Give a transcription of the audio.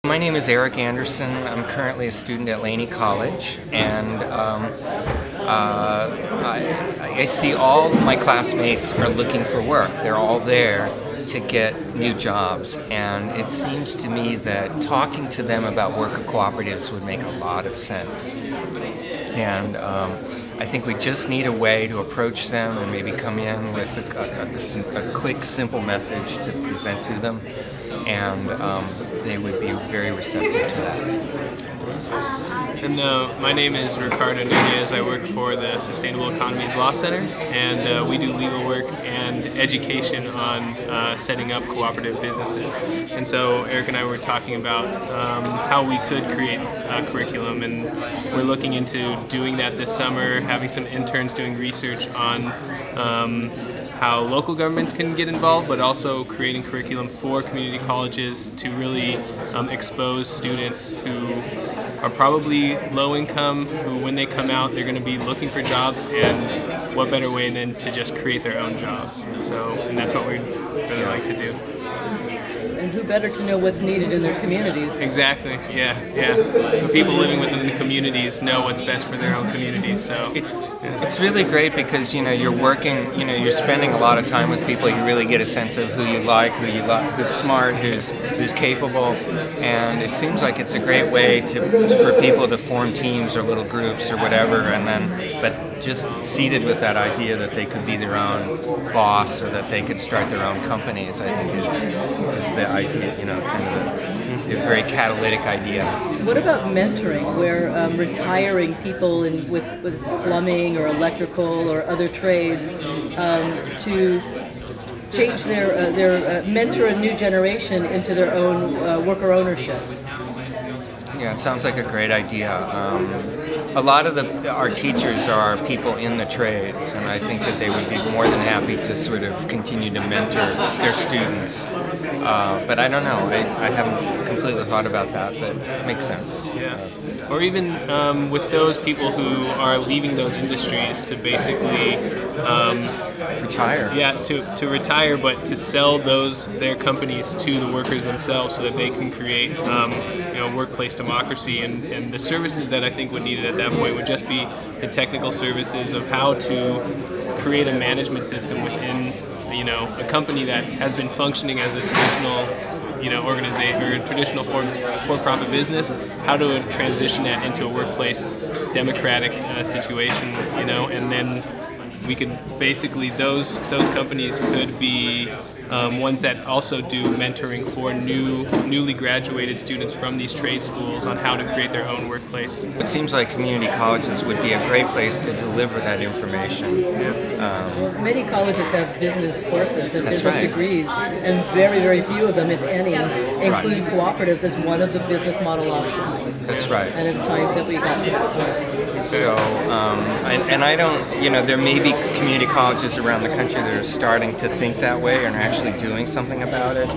My name is Eric Anderson. I'm currently a student at Laney College, and I see all my classmates are looking for work. They're all there to get new jobs, and it seems to me that talking to them about worker cooperatives would make a lot of sense. And I think we just need a way to approach them and maybe come in with a quick, simple message to present to them, and they would be very receptive to that. And my name is Ricardo Nunez. I work for the Sustainable Economies Law Center, and we do legal work and education on setting up cooperative businesses. And so Eric and I were talking about how we could create a curriculum, and we're looking into doing that this summer, having some interns doing research on how local governments can get involved, but also creating curriculum for community colleges to really expose students who are probably low income, who when they come out they're going to be looking for jobs, and what better way than to just create their own jobs. So, and that's what we'd really like to do. So. And who better to know what's needed in their communities? Exactly, yeah. The people living within the communities know what's best for their own communities, so. It's really great because, you're working, you're spending a lot of time with people. You really get a sense of who you like, who's smart, who's capable, and it seems like it's a great way for people to form teams or little groups or whatever, but just seated with that idea that they could be their own boss or that they could start their own companies, I think is the idea, kind of a very catalytic idea. What about mentoring, where retiring people with plumbing or electrical or other trades to change their mentor a new generation into their own worker ownership? Yeah, it sounds like a great idea. A lot of our teachers are people in the trades, and I think that they would be more than happy to sort of continue to mentor their students. But I don't know. I haven't completely thought about that, but it makes sense. Yeah. Or even with those people who are leaving those industries to basically retire. Yeah, to retire, but to sell their companies to the workers themselves, so that they can create workplace democracy, and the services that I think would need it at that point would just be the technical services of how to create a management system within a company that has been functioning as a traditional organization or a traditional for-profit business, how to transition that into a workplace democratic situation, and then we could basically, those companies could be ones that also do mentoring for newly graduated students from these trade schools on how to create their own workplace. It seems like community colleges would be a great place to deliver that information. Many colleges have business courses and business right. degrees, and very, very few of them, if any, include cooperatives as one of the business model options. That's right. And it's time that we got to that point. So, and I don't, there may be community colleges around the country that are starting to think that way and are actually doing something about it.